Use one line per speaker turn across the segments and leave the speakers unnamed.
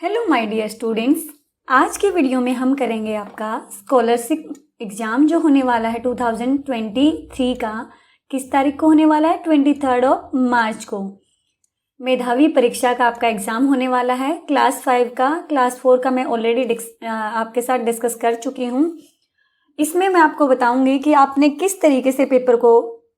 Hello my dear students, आज के video में हम करेंगे आपका स्कॉलरशिप एग्ज़ाम जो होने वाला है 2023 का। किस तारीख को होने वाला है? 23 मार्च को मेधावी परीक्षा का आपका एग्ज़ाम होने वाला है। क्लास 5 का, क्लास 4 का मैं ऑलरेडी आपके साथ डिस्कस कर चुकी हूँ। इसमें मैं आपको बताऊँगी कि आपने किस तरीके से पेपर को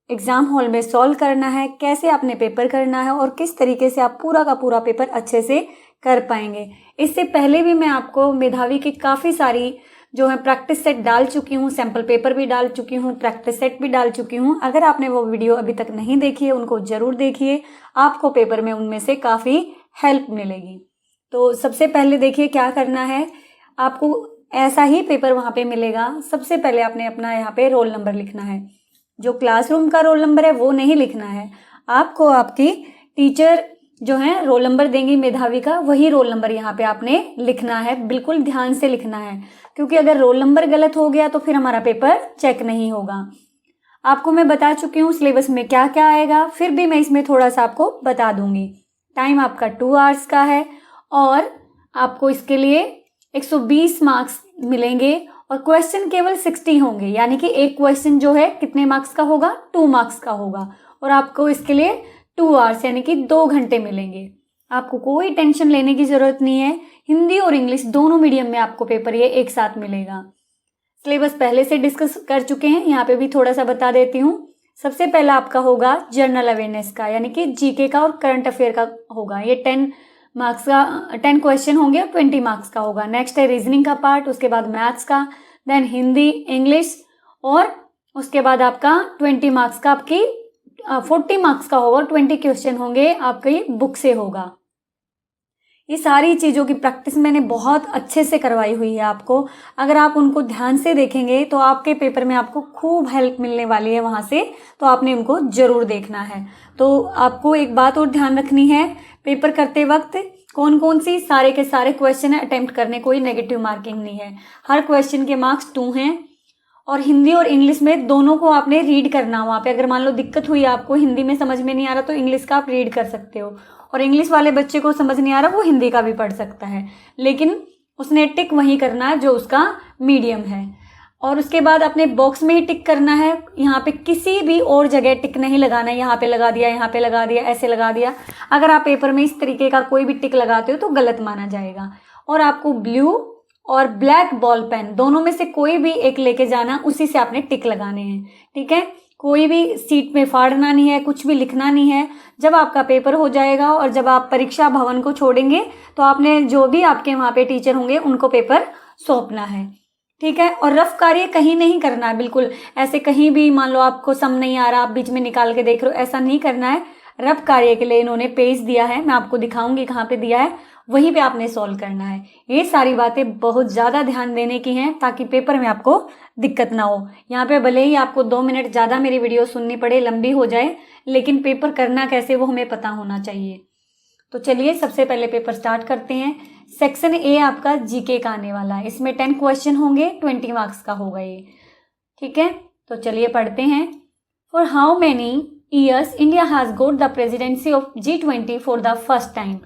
एग्ज़ाम हॉल में सॉल्व करना है, कैसे आपने पेपर करना है और किस तरीके से आप पूरा का पूरा पेपर अच्छे से कर पाएंगे। इससे पहले भी मैं आपको मेधावी की काफ़ी सारी जो है प्रैक्टिस सेट डाल चुकी हूँ, सैम्पल पेपर भी डाल चुकी हूँ, प्रैक्टिस सेट भी डाल चुकी हूँ। अगर आपने वो वीडियो अभी तक नहीं देखी है उनको ज़रूर देखिए, आपको पेपर में उनमें से काफ़ी हेल्प मिलेगी। तो सबसे पहले देखिए क्या करना है, आपको ऐसा ही पेपर वहाँ पे मिलेगा। सबसे पहले आपने अपना यहाँ पे रोल नंबर लिखना है। जो क्लासरूम का रोल नंबर है वो नहीं लिखना है, आपको आपकी टीचर जो है रोल नंबर देंगी मेधावी का, वही रोल नंबर यहाँ पे आपने लिखना है। बिल्कुल ध्यान से लिखना है, क्योंकि अगर रोल नंबर गलत हो गया तो फिर हमारा पेपर चेक नहीं होगा। आपको मैं बता चुकी हूँ सिलेबस में क्या क्या आएगा, फिर भी मैं इसमें थोड़ा सा आपको बता दूंगी। टाइम आपका 2 आवर्स का है और आपको इसके लिए 120 मार्क्स मिलेंगे और क्वेश्चन केवल 60 होंगे, यानी कि एक क्वेश्चन जो है कितने मार्क्स का होगा? 2 मार्क्स का होगा और आपको इसके लिए 2 आवर्स यानी कि 2 घंटे मिलेंगे। आपको कोई टेंशन लेने की ज़रूरत नहीं है। हिंदी और इंग्लिश दोनों मीडियम में आपको पेपर ये एक साथ मिलेगा। सिलेबस पहले से डिस्कस कर चुके हैं, यहाँ पे भी थोड़ा सा बता देती हूँ। सबसे पहला आपका होगा जनरल अवेयरनेस का, यानी कि जीके का और करंट अफेयर का होगा। ये 10 मार्क्स का 10 क्वेश्चन होंगे और 20 मार्क्स का होगा। नेक्स्ट है रीजनिंग का पार्ट, उसके बाद मैथ्स का, देन हिंदी, इंग्लिश और उसके बाद आपका 20 मार्क्स का आपकी 40 मार्क्स का होगा। 20 क्वेश्चन होंगे आपकी बुक से होगा। ये सारी चीज़ों की प्रैक्टिस मैंने बहुत अच्छे से करवाई हुई है आपको। अगर आप उनको ध्यान से देखेंगे तो आपके पेपर में आपको खूब हेल्प मिलने वाली है वहाँ से, तो आपने उनको ज़रूर देखना है। तो आपको एक बात और ध्यान रखनी है, पेपर करते वक्त कौन कौन सी सारे के सारे क्वेश्चन अटेम्प्ट करने, कोई नेगेटिव मार्किंग नहीं है। हर क्वेश्चन के मार्क्स 2 हैं और हिंदी और इंग्लिश में दोनों को आपने रीड करना। वहाँ पे अगर मान लो दिक्कत हुई, आपको हिंदी में समझ में नहीं आ रहा तो इंग्लिश का आप रीड कर सकते हो, और इंग्लिश वाले बच्चे को समझ नहीं आ रहा वो हिंदी का भी पढ़ सकता है, लेकिन उसने टिक वही करना है जो उसका मीडियम है। और उसके बाद अपने बॉक्स में ही टिक करना है, यहाँ पे किसी भी और जगह टिक नहीं लगाना है। यहाँ पे लगा दिया, यहाँ पे लगा दिया, ऐसे लगा दिया। अगर आप पेपर में इस तरीके का कोई भी टिक लगाते हो तो गलत माना जाएगा। और आपको ब्लू और ब्लैक बॉल पेन दोनों में से कोई भी एक लेके जाना, उसी से आपने टिक लगाने हैं, ठीक है। कोई भी सीट में फाड़ना नहीं है, कुछ भी लिखना नहीं है। जब आपका पेपर हो जाएगा और जब आप परीक्षा भवन को छोड़ेंगे तो आपने जो भी आपके वहाँ पे टीचर होंगे उनको पेपर सौंपना है, ठीक है। और रफ कार्य कहीं नहीं करना है, बिल्कुल ऐसे कहीं भी मान लो आपको सम नहीं आ रहा, आप बीच में निकाल के देख रहे हो, ऐसा नहीं करना है। रफ कार्य के लिए इन्होंने पेज दिया है, मैं आपको दिखाऊंगी कहाँ पे दिया है, वहीं पे आपने सॉल्व करना है। ये सारी बातें बहुत ज़्यादा ध्यान देने की हैं ताकि पेपर में आपको दिक्कत ना हो। यहाँ पे भले ही आपको 2 मिनट ज़्यादा मेरी वीडियो सुननी पड़े, लंबी हो जाए, लेकिन पेपर करना कैसे वो हमें पता होना चाहिए। तो चलिए सबसे पहले पेपर स्टार्ट करते हैं। सेक्शन ए आपका जीके का आने वाला है, इसमें 10 क्वेश्चन होंगे, 20 मार्क्स का होगा ये, ठीक है। तो चलिए पढ़ते हैं। For how many years India has goat the presidency of G20 for the first time?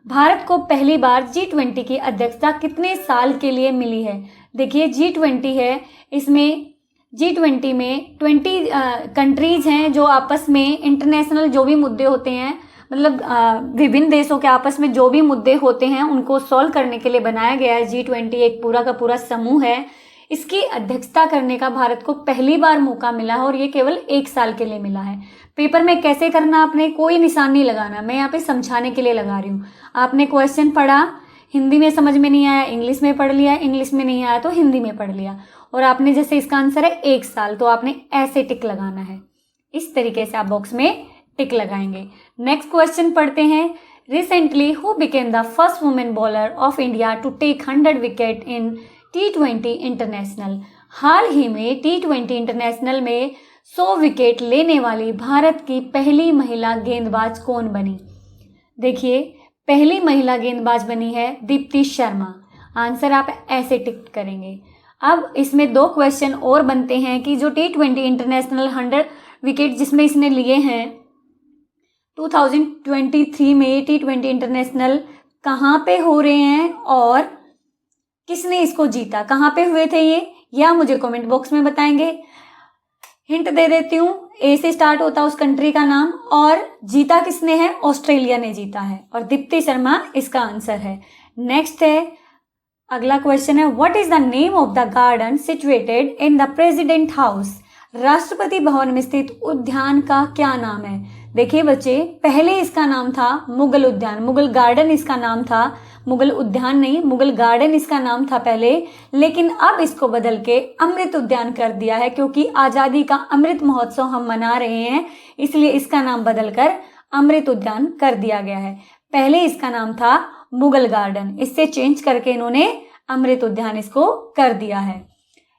Bharat को पहली बार G20 की अध्यक्षता कितने साल के लिए मिली है? देखिए G20 है, इसमें G20 में 20 कंट्रीज हैं जो आपस में इंटरनेशनल जो भी मुद्दे होते हैं, मतलब विभिन्न देशों के आपस में जो भी मुद्दे होते हैं उनको सॉल्व करने के लिए बनाया गया है। G20 एक पूरा का पूरा समूह है। इसकी अध्यक्षता करने का भारत को पहली बार मौका मिला है और ये केवल 1 साल के लिए मिला है। पेपर में कैसे करना, आपने कोई निशान नहीं लगाना, मैं यहाँ पे समझाने के लिए लगा रही हूँ। आपने क्वेश्चन पढ़ा, हिंदी में समझ में नहीं आया इंग्लिश में पढ़ लिया, इंग्लिश में नहीं आया तो हिंदी में पढ़ लिया, और आपने जैसे इसका आंसर है 1 साल, तो आपने ऐसे टिक लगाना है। इस तरीके से आप बॉक्स में टिक लगाएंगे। नेक्स्ट क्वेश्चन पढ़ते हैं। Recently who became the first women bowler of India to take 100 wicket in T20 international? हाल ही में T20 इंटरनेशनल में 100 विकेट लेने वाली भारत की पहली महिला गेंदबाज कौन बनी? देखिए पहली महिला गेंदबाज बनी है दीप्ति शर्मा। आंसर आप ऐसे टिक करेंगे। अब इसमें 2 क्वेश्चन और बनते हैं कि जो T20 इंटरनेशनल 100 विकेट जिसमें इसने लिए हैं 2023 में T20 इंटरनेशनल कहाँ पे हो रहे हैं और किसने इसको जीता, कहाँ पे हुए थे ये आप मुझे कमेंट बॉक्स में बताएंगे। हिंट दे देती हूँ, ए से स्टार्ट होता है उस कंट्री का नाम, और जीता किसने है, ऑस्ट्रेलिया ने जीता है, और दीप्ति शर्मा इसका आंसर है। नेक्स्ट है, अगला क्वेश्चन है, what is the name of the garden situated in the president house. Rashtrapati Bhavan में स्थित उद्यान का क्या नाम है। देखिए बच्चे, पहले इसका नाम था मुगल उद्यान, मुगल गार्डन इसका नाम था, मुगल उद्यान नहीं, मुगल गार्डन इसका नाम था पहले, लेकिन अब इसको बदल के अमृत उद्यान कर दिया है, क्योंकि आजादी का अमृत महोत्सव हम मना रहे हैं, इसलिए इसका नाम बदलकर अमृत उद्यान कर दिया गया है। पहले इसका नाम था मुगल गार्डन, इससे चेंज करके इन्होंने अमृत उद्यान इसको कर दिया है।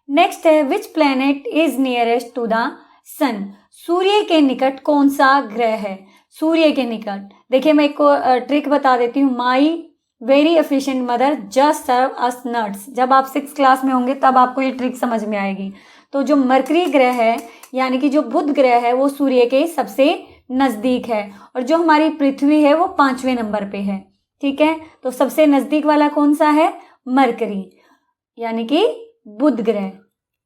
नेक्स्ट है, which planet is nearest to the sun. सूर्य के निकट कौन सा ग्रह है। सूर्य के निकट, देखिए मैं एक ट्रिक बता देती हूँ, my very efficient mother just serve us nuts. जब आप 6th क्लास में होंगे तब आपको ये ट्रिक समझ में आएगी। तो जो मरकरी ग्रह है, यानी कि जो बुध ग्रह है, वो सूर्य के सबसे नजदीक है, और जो हमारी पृथ्वी है वो 5वें नंबर पे है। ठीक है, तो सबसे नजदीक वाला कौन सा है, मरकरी, यानी कि बुध ग्रह।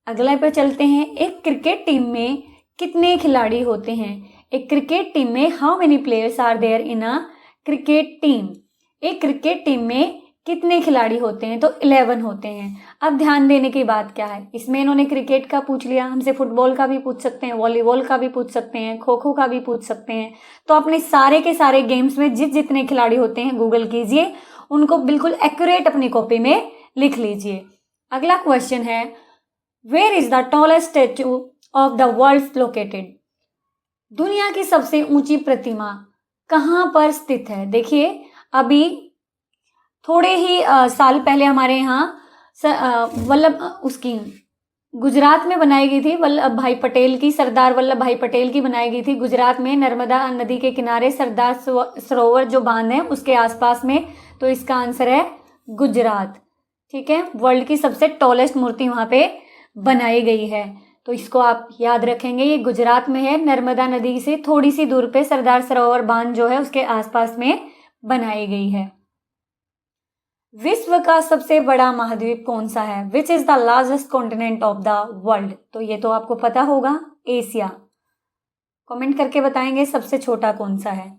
अगला पे चलते हैं, एक क्रिकेट टीम में कितने खिलाड़ी होते हैं। एक क्रिकेट टीम में how many players are there in a cricket team. एक क्रिकेट टीम में कितने खिलाड़ी होते हैं, तो 11 होते हैं। अब ध्यान देने की बात क्या है, इसमें इन्होंने क्रिकेट का पूछ लिया, हमसे फुटबॉल का भी पूछ सकते हैं, वॉलीबॉल का भी पूछ सकते हैं, खो खो का भी पूछ सकते हैं। तो अपने सारे के सारे गेम्स में जितने खिलाड़ी होते हैं गूगल कीजिए, उनको बिल्कुल एक्यूरेट अपनी कॉपी में लिख लीजिए। अगला क्वेश्चन है, where is the tallest statue of the world located. दुनिया की सबसे ऊंची प्रतिमा कहाँ पर स्थित है। देखिए, अभी थोड़े ही साल पहले हमारे यहाँ उसकी गुजरात में बनाई गई थी, वल्लभ भाई पटेल की, सरदार वल्लभ भाई पटेल की बनाई गई थी गुजरात में, नर्मदा नदी के किनारे सरदार सरोवर जो बांध है उसके आसपास में। तो इसका आंसर है गुजरात। ठीक है, वर्ल्ड की सबसे टॉलेस्ट मूर्ति वहां पे बनाई गई है, तो इसको आप याद रखेंगे, ये गुजरात में है, नर्मदा नदी से थोड़ी सी दूर पे सरदार सरोवर बांध जो है उसके आसपास में बनाई गई है। विश्व का सबसे बड़ा महाद्वीप कौन सा है। Which is the largest continent of the world. तो ये तो आपको पता होगा, एशिया। कमेंट करके बताएंगे सबसे छोटा कौन सा है।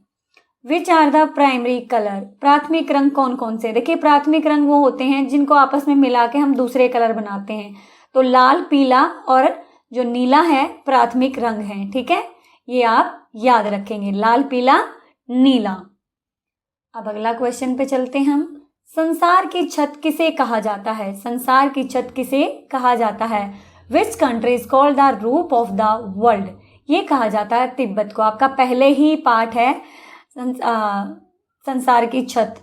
Which are the primary colour. प्राथमिक रंग कौन कौन से। देखिए, प्राथमिक रंग वो होते हैं जिनको आपस में मिला के हम दूसरे कलर बनाते हैं। तो लाल, पीला और जो नीला है प्राथमिक रंग है। ठीक है, ये आप याद रखेंगे, लाल, पीला, नीला। अब अगला क्वेश्चन पे चलते हैं हम। संसार की छत किसे कहा जाता है। संसार की छत किसे कहा जाता है। Which country is called the roof of the world. ये कहा जाता है तिब्बत को। आपका पहले ही पार्ट है संसार की छत,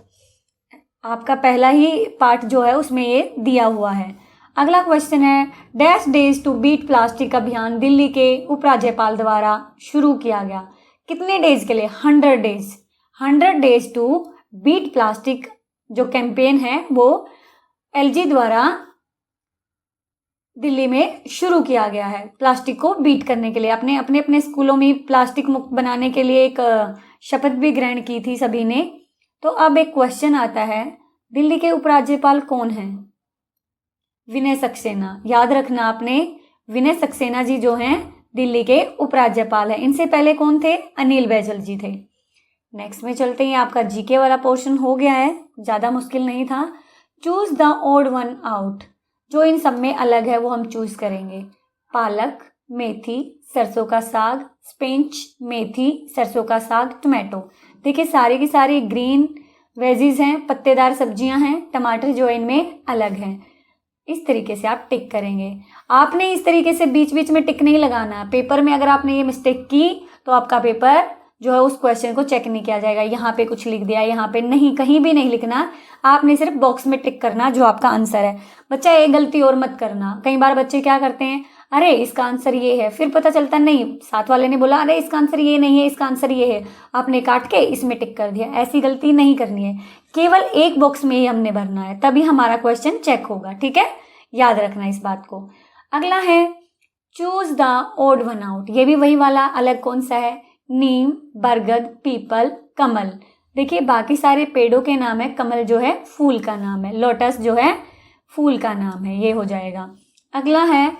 आपका पहला ही पार्ट जो है उसमें ये दिया हुआ है। अगला क्वेश्चन है, dash days to beat plastic अभियान दिल्ली के उपराज्यपाल द्वारा शुरू किया गया। कितने डेज के लिए। 100 days. 100 days to beat plastic जो कैंपेन है वो एलजी द्वारा दिल्ली में शुरू किया गया है, प्लास्टिक को बीट करने के लिए। अपने अपने अपने स्कूलों में प्लास्टिक मुक्त बनाने के लिए एक शपथ भी ग्रहण की थी सभी ने। तो अब एक क्वेश्चन आता है, दिल्ली के उपराज्यपाल कौन हैं। विनय सक्सेना। याद रखना आपने, विनय सक्सेना जी जो हैं दिल्ली के उपराज्यपाल हैं। इनसे पहले कौन थे, अनिल बैजल जी थे। नेक्स्ट में चलते हैं, आपका जीके वाला पोर्शन हो गया है, ज़्यादा मुश्किल नहीं था। Choose the odd one out. जो इन सब में अलग है वो हम चूज करेंगे। पालक, मेथी, सरसों का साग, स्पिनच, मेथी, सरसों का साग, टमाटो। देखिए, सारी की सारी ग्रीन वेजीज हैं, पत्तेदार सब्जियां हैं। टमाटर जो है इनमें अलग हैं। इस तरीके से आप टिक करेंगे। आपने इस तरीके से बीच बीच में टिक नहीं लगाना। पेपर में अगर आपने ये मिस्टेक की तो आपका पेपर जो है उस क्वेश्चन को चेक नहीं किया जाएगा। यहाँ पे कुछ लिख दिया, यहाँ पे नहीं, कहीं भी नहीं लिखना। आपने सिर्फ बॉक्स में टिक करना जो आपका आंसर है। बच्चा एक गलती और मत करना। कई बार बच्चे क्या करते हैं, अरे इसका आंसर ये है, फिर पता चलता नहीं, साथ वाले ने बोला अरे इसका आंसर ये नहीं है, इसका आंसर ये है, आपने काट के इसमें टिक कर दिया। ऐसी गलती नहीं करनी है। केवल एक बॉक्स में ही हमने भरना है, तभी हमारा क्वेश्चन चेक होगा। ठीक है, याद रखना इस बात को। अगला है choose the odd one out. ये भी वही वाला, अलग कौन सा है, नीम, बरगद, पीपल, कमल। देखिए बाकी सारे पेड़ों के नाम है, कमल जो है फूल का नाम है, लोटस जो है फूल का नाम है, ये हो जाएगा। अगला है,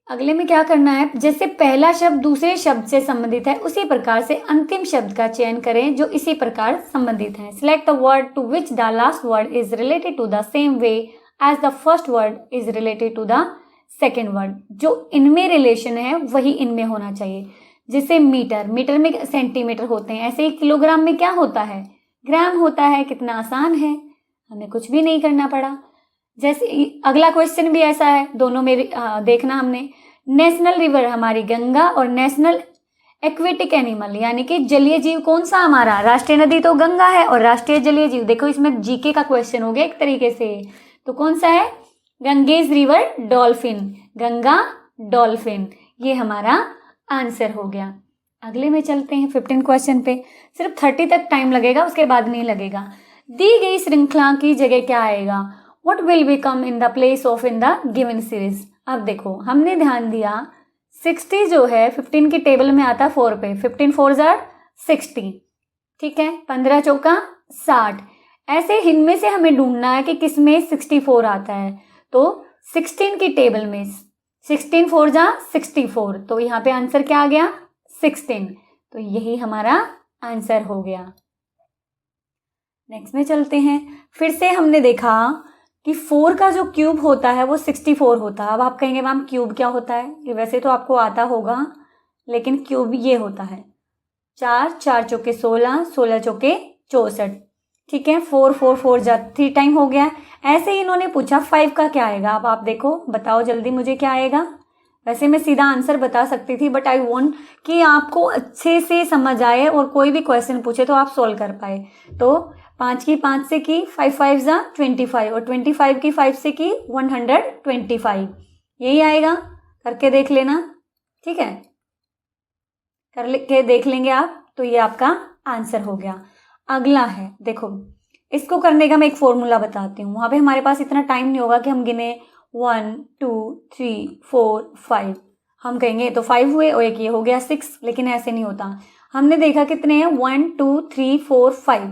अगले में क्या करना है, जैसे पहला शब्द दूसरे शब्द से संबंधित है उसी प्रकार से अंतिम शब्द का चयन करें जो इसी प्रकार संबंधित है। Select the word to which the last word is related to the same way as the first word is related to the second word. जो इनमें रिलेशन है वही इनमें होना चाहिए। जैसे मीटर, मीटर में सेंटीमीटर होते हैं, ऐसे ही किलोग्राम में क्या होता है, ग्राम होता है। कितना आसान है, हमें कुछ भी नहीं करना पड़ा। जैसे अगला क्वेश्चन भी ऐसा है, दोनों में देखना हमने। नेशनल रिवर हमारी गंगा और नेशनल एक्वेटिक एनिमल यानी कि जलीय जीव कौन सा हमारा, राष्ट्रीय नदी तो गंगा है और राष्ट्रीय जलीय जीव, देखो इसमें जीके का क्वेश्चन हो गया एक तरीके से, तो कौन सा है, Ganges river dolphin, Ganga dolphin, ये हमारा आंसर हो गया। अगले में चलते हैं 15 क्वेश्चन पे। सिर्फ 30 तक टाइम लगेगा, उसके बाद नहीं लगेगा। दी गई श्रृंखला की जगह क्या आएगा, what will B come in the place of in the given series. अब देखो हमने ध्यान दिया 60 जो है 15 की टेबल में आता 4 पे, 15 4 जार 60, ठीक है, 15 चौका 60। ऐसे इनमें से हमें ढूंढना है कि किसमें 64 आता है, तो 16 की टेबल में 16 4 जा 64, तो यहाँ पे आंसर क्या आ गया 16, तो यही हमारा आंसर हो गया। नेक्स्ट में चलते हैं। फिर से हमने देखा कि 4 का जो क्यूब होता है वो 64 होता है। अब आप कहेंगे मैम क्यूब क्या होता है, ये वैसे तो आपको आता होगा लेकिन क्यूब ये होता है 4 4 चौके 16, 16 चौके 64, ठीक है, 4 4 4 जा 3 टाइम हो गया। ऐसे ही इन्होंने पूछा 5 का क्या आएगा। अब आप देखो, बताओ जल्दी मुझे क्या आएगा। वैसे मैं सीधा आंसर बता सकती थी बट आई वांट कि आपको अच्छे से समझ आए और कोई भी क्वेश्चन पूछे तो आप सोल्व कर पाए। तो 5 की 5 से की 5 5 जा 25 और 25 की 5 से की 125, यही आएगा। करके देख लेना, ठीक है, करके देख लेंगे आप, तो ये आपका आंसर हो गया। अगला है, देखो इसको करने का मैं एक फॉर्मूला बताती हूँ। वहाँ पे हमारे पास इतना टाइम नहीं होगा कि हम गिने 1 2 3 4 5, हम कहेंगे तो 5 हुए और एक ये हो गया 6, लेकिन ऐसे नहीं होता। हमने देखा कितने हैं 1 2 3 4 5,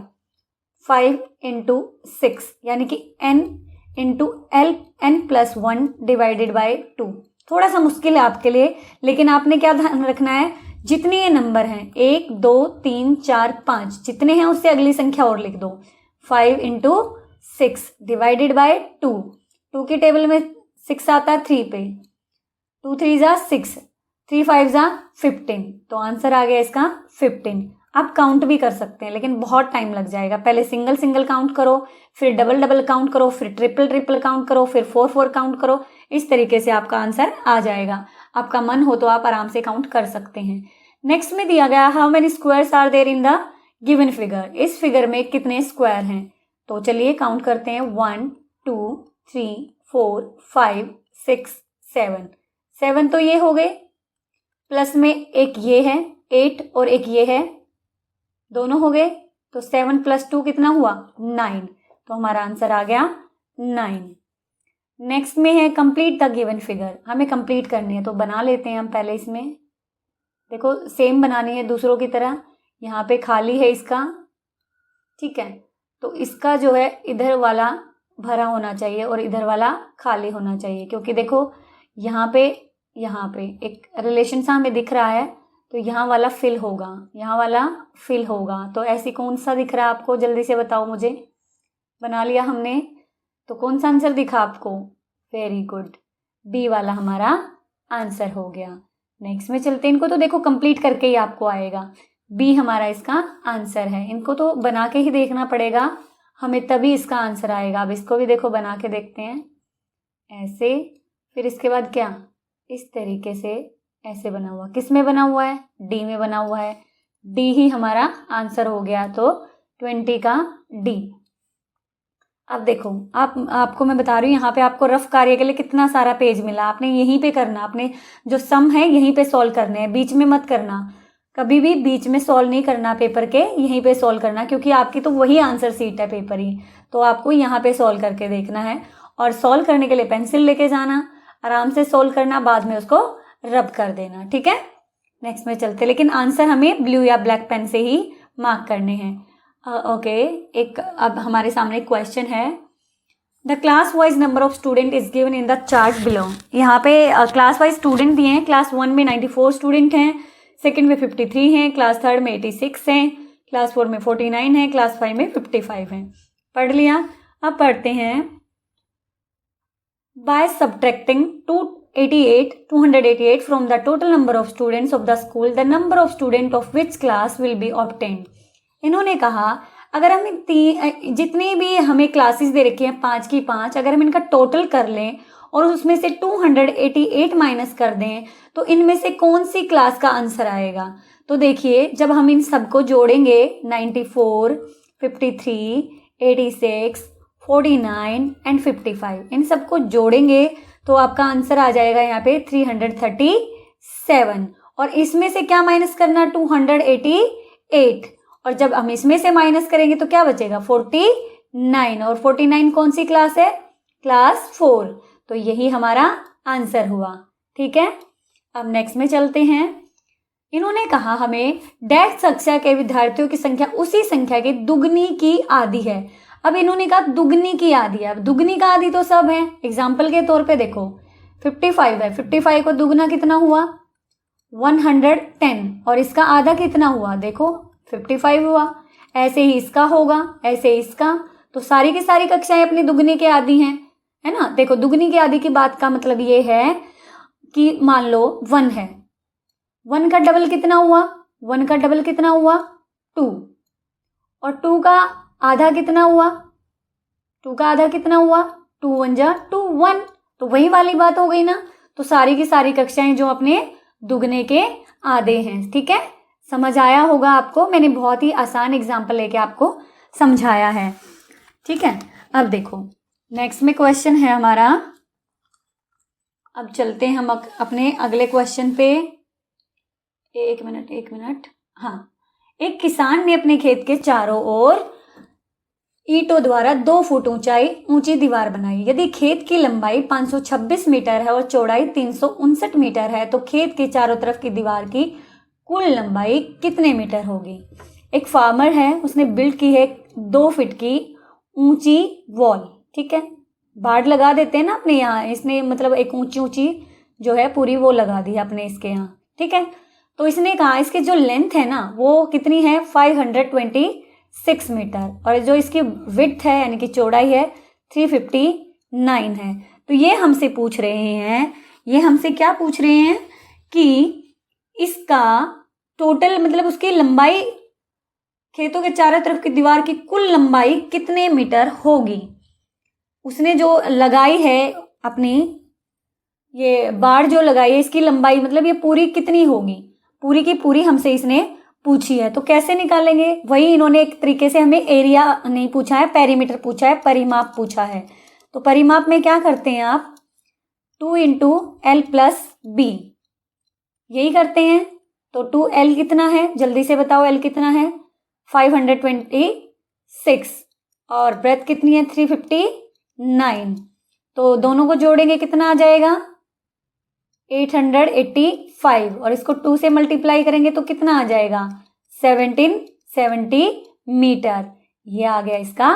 5 इंटू 6 यानी कि n into L n plus 1 divided by 2। थोड़ा सा मुश्किल है आपके लिए, लेकिन आपने क्या ध्यान रखना है, जितने ये नंबर हैं 1 2 3 4 5 जितने हैं उससे अगली संख्या और लिख दो। 5 इंटू 6 डिवाइडेड बाई 2, 2 की टेबल में 6 आता है 3 पे, 2 3 जा 6, 3 5 जा 15, तो आंसर आ गया इसका 15। आप काउंट भी कर सकते हैं लेकिन बहुत टाइम लग जाएगा। पहले सिंगल सिंगल काउंट करो, फिर डबल डबल काउंट करो, फिर ट्रिपल ट्रिपल काउंट करो, फिर 4 4 काउंट करो। इस तरीके से आपका आंसर आ जाएगा। आपका मन हो तो आप आराम से काउंट कर सकते हैं। नेक्स्ट में दिया गया how many squares are there in the given figure. इस फिगर में कितने स्क्वायर हैं, तो चलिए काउंट करते हैं। 1 2 3 4 5 6 7, 7 तो ये हो गए, प्लस में एक ये है 8 और एक ये है, दोनों हो गए, तो 7 + 2 कितना हुआ 9, तो हमारा आंसर आ गया 9। नेक्स्ट में है कंप्लीट द गिवन फिगर। हमें कंप्लीट करनी है तो बना लेते हैं हम पहले। इसमें देखो सेम बनानी है दूसरों की तरह, यहाँ पे खाली है इसका, ठीक है, तो इसका जो है इधर वाला भरा होना चाहिए और इधर वाला खाली होना चाहिए, क्योंकि देखो यहाँ पे एक रिलेशन सा हमें दिख रहा है, तो यहाँ वाला फिल होगा, यहाँ वाला फिल होगा। तो ऐसी कौन सा दिख रहा है आपको, जल्दी से बताओ मुझे। बना लिया हमने, तो कौन सा आंसर दिखा आपको, वेरी गुड, बी वाला हमारा आंसर हो गया। नेक्स्ट में चलते हैं। इनको तो देखो कंप्लीट करके ही आपको आएगा, बी हमारा इसका आंसर है। इनको तो बना के ही देखना पड़ेगा हमें, तभी इसका आंसर आएगा। अब इसको भी देखो बना के देखते हैं, ऐसे, फिर इसके बाद क्या, इस तरीके से ऐसे बना हुआ। किस में बना हुआ है, डी में बना हुआ है, डी ही हमारा आंसर हो गया, तो 20 का डी। अब देखो आपको मैं बता रही हूँ, यहाँ पे आपको रफ कार्य के लिए कितना सारा पेज मिला, आपने यहीं पे करना, आपने जो सम है यहीं पे सॉल्व करने हैं, बीच में मत करना, कभी भी बीच में सॉल्व नहीं करना पेपर के, यहीं पे सॉल्व करना, क्योंकि आपकी तो वही आंसर सीट है पेपर ही, तो आपको यहाँ पे सॉल्व करके देखना है। और सॉल्व करने के लिए पेंसिल लेके जाना, आराम से सॉल्व करना, बाद में उसको रब कर देना, ठीक है। नेक्स्ट में चलते, लेकिन आंसर हमें ब्लू या ब्लैक पेन से ही मार्क करने हैं। ओके, एक अब हमारे सामने क्वेश्चन है, the class wise number of student is given in the chart below. यहाँ पे क्लास वाइज स्टूडेंट दिए हैं। क्लास 1 में 94 स्टूडेंट हैं, सेकंड में 53 हैं, क्लास 3 में 86 हैं, क्लास 4 में 49 हैं, क्लास 5 में 55 हैं। पढ़ लिया। अब पढ़ते हैं, by subtracting 288 from the total number of students of the school, the number of student of which class will be obtained। इन्होंने कहा अगर हम जितनी भी हमें क्लासेस दे रखी हैं 5 की 5, अगर हम इनका टोटल कर लें और उसमें से 288 माइनस कर दें तो इनमें से कौन सी क्लास का आंसर आएगा। तो देखिए, जब हम इन सबको जोड़ेंगे 94, 53, 86, 49 एंड 55, इन सबको जोड़ेंगे तो आपका आंसर आ जाएगा यहाँ पे 337। और इसमें से क्या माइनस करना, 288, और जब हम इसमें से माइनस करेंगे तो क्या बचेगा, 49। और 49 कौन सी क्लास है, क्लास 4। तो यही हमारा आंसर हुआ। ठीक है, अब नेक्स्ट में चलते हैं। इन्होंने कहा हमें डैश कक्षा के विद्यार्थियों की संख्या उसी संख्या की दुगनी की आधी है। अब इन्होंने कहा दुगनी की आधी है। अब दुगनी का आधी तो सब है। एग्जाम्पल के तौर पे देखो, 55 है, 55 को दुगना कितना हुआ, 110, और इसका आधा कितना हुआ, देखो 55 हुआ। ऐसे ही इसका होगा, ऐसे इसका। तो सारी की सारी कक्षाएं अपनी दुगनी के आधी हैं, है ना। देखो, दुगनी के आधी की बात का मतलब ये है कि मान लो 1 है, 1 का डबल कितना हुआ, 1 का डबल कितना हुआ, 2, और 2 का आधा कितना हुआ, 2 का आधा कितना हुआ, 2 1 जा 2 1। तो वही वाली बात हो गई ना। तो सारी की सारी कक्षाएं जो अपने दुगने के आधे हैं। ठीक है, समझ आया होगा आपको। मैंने बहुत ही आसान एग्जाम्पल लेके आपको समझाया है। ठीक है, अब देखो नेक्स्ट में क्वेश्चन है हमारा। अब चलते हैं हम अपने अगले क्वेश्चन पे। एक मिनट। हाँ, एक किसान ने अपने खेत के चारों ओर ईंटों द्वारा 2 फुट ऊंची दीवार बनाई। यदि खेत की लंबाई 526 मीटर है और चौड़ाई 359 मीटर है तो खेत के चारों तरफ की दीवार की कुल लंबाई कितने मीटर होगी। एक फार्मर है, उसने बिल्ड की है 2 फीट की ऊंची वॉल। ठीक है, बाड़ लगा देते हैं ना अपने यहाँ, इसने मतलब एक ऊंची जो है पूरी वो लगा दी अपने इसके यहाँ। ठीक है, तो इसने कहा इसके जो लेंथ है ना वो कितनी है, 526 मीटर, और जो इसकी विड्थ है यानी कि चौड़ाई है 359 है। तो ये हमसे पूछ रहे हैं, ये हमसे क्या पूछ रहे हैं कि इसका टोटल मतलब उसकी लंबाई, खेतों के चारों तरफ की दीवार की कुल लंबाई कितने मीटर होगी। उसने जो लगाई है अपनी ये बाड़ जो लगाई है, इसकी लंबाई मतलब ये पूरी कितनी होगी, पूरी की पूरी हमसे इसने पूछी है। तो कैसे निकालेंगे, वही इन्होंने एक तरीके से हमें एरिया नहीं पूछा है, पेरीमीटर पूछा है, परिमाप पूछा है। तो परिमाप में क्या करते हैं आप, 2 × L + B, यही करते हैं। तो 2L कितना है, जल्दी से बताओ, L कितना है, 526, और ब्रेथ कितनी है, 359। तो दोनों को जोड़ेंगे कितना आ जाएगा, 885, और इसको 2 से मल्टीप्लाई करेंगे तो कितना आ जाएगा, 1770 मीटर। ये आ गया इसका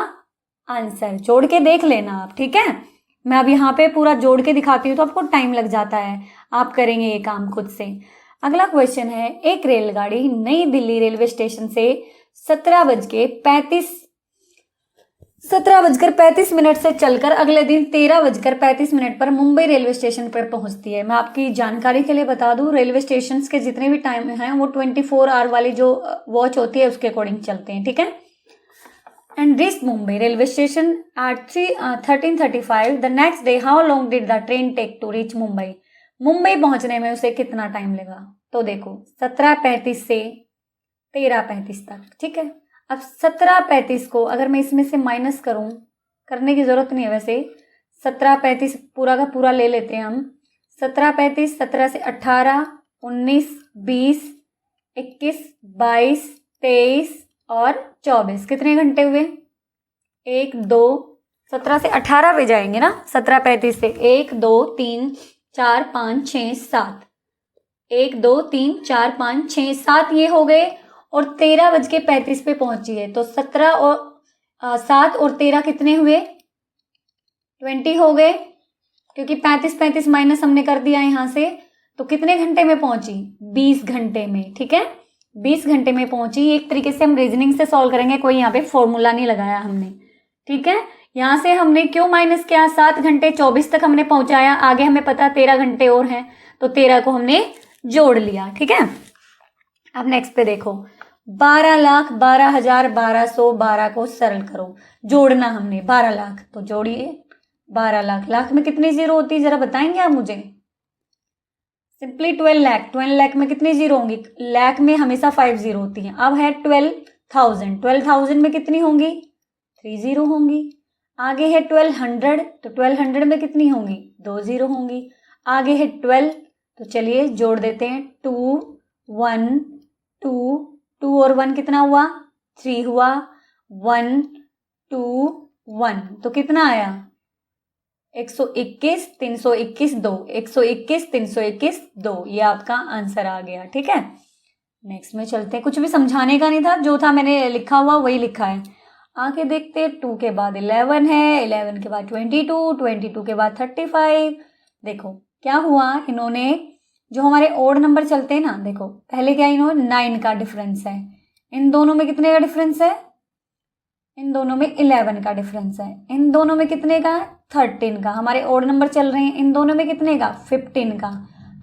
आंसर। जोड़ के देख लेना आप। ठीक है, मैं अब यहाँ पे पूरा जोड़ के दिखाती हूँ तो आपको टाइम लग जाता है, आप करेंगे ये काम खुद से। अगला क्वेश्चन है, एक रेलगाड़ी नई दिल्ली रेलवे स्टेशन से 17:35 से चलकर अगले दिन 13:35 पर मुंबई रेलवे स्टेशन पर पहुंचती है। मैं आपकी जानकारी के लिए बता दूं, रेलवे स्टेशन के जितने भी टाइम हैं वो 24 आवर वाली जो वॉच होती है उसके अकॉर्डिंग चलते हैं। ठीक है, and reach Mumbai railway station at 13:35 the next day. How long did the train take to reach Mumbai. Mumbai पहुंचने में उसे कितना टाइम लगा। तो देखो 17:35 से 13:35 तक। ठीक है, अब 17:35 को अगर मैं इसमें से माइनस करूं, करने की जरूरत नहीं है वैसे, 17:35 पूरा का पूरा ले लेते हैं हम। 17:35, 17 से 18, 19, 20, 21, 22, 23 और 24, कितने घंटे हुए, 1 2, 17 से 18 पे जाएंगे ना, 17:35 से 1 2 3 4 5 6 7, 1 2 3 4 5 6 7 ये हो गए। और 13:35 पे पहुंची है, तो 17 और 7 और 13 कितने हुए? 20 हो गए, क्योंकि 35 माइनस हमने कर दिया यहाँ से। तो कितने घंटे में पहुंची? 20 घंटे में। ठीक है, 20 घंटे में पहुंची। एक तरीके से हम रीजनिंग से सॉल्व करेंगे, कोई यहाँ पे फॉर्मूला नहीं लगाया हमने। ठीक है, यहाँ से हमने क्यों माइनस किया? 7 घंटे 24 तक हमने पहुंचाया, आगे हमें पता 13 घंटे और हैं, तो 13 को हमने जोड़ लिया। ठीक है, अब नेक्स्ट पे देखो, 12,12,1212 को सरल करो। जोड़ना हमने 12 लाख, तो जोड़िए 12 लाख। लाख में कितनी जीरो होती है जरा बताएंगे आप मुझे? सिंपली 12 लाख। 12 लाख में कितनी जीरो होंगी? लाख में हमेशा 5 जीरो होती हैं। अब है 12,000। 12,000 में कितनी होंगी? 3 जीरो होंगी। आगे है 1200, तो 1200 में कितनी होंगी? 2 जीरो होंगी। आगे है 12, तो चलिए जोड़ देते हैं। 2 1 2 2 और 1 कितना हुआ? 3 हुआ। 1 2 1, तो कितना आया? 121 321 2, 121 321 2, ये आपका आंसर आ गया। ठीक है, नेक्स्ट में चलते हैं। कुछ भी समझाने का नहीं था, जो था मैंने लिखा हुआ वही लिखा है। आगे देखते हैं, 2 के बाद 11 है, 11 के बाद 22, 22 के बाद 35। देखो क्या हुआ, इन्होंने जो हमारे ओड नंबर चलते हैं ना, देखो पहले क्या इन्होंने 9 का डिफरेंस है, इन दोनों में कितने का डिफरेंस है? इन दोनों में 11 का डिफरेंस है। इन दोनों में कितने का? 13 का। हमारे ओड नंबर चल रहे हैं, इन दोनों में कितने का? 15 का।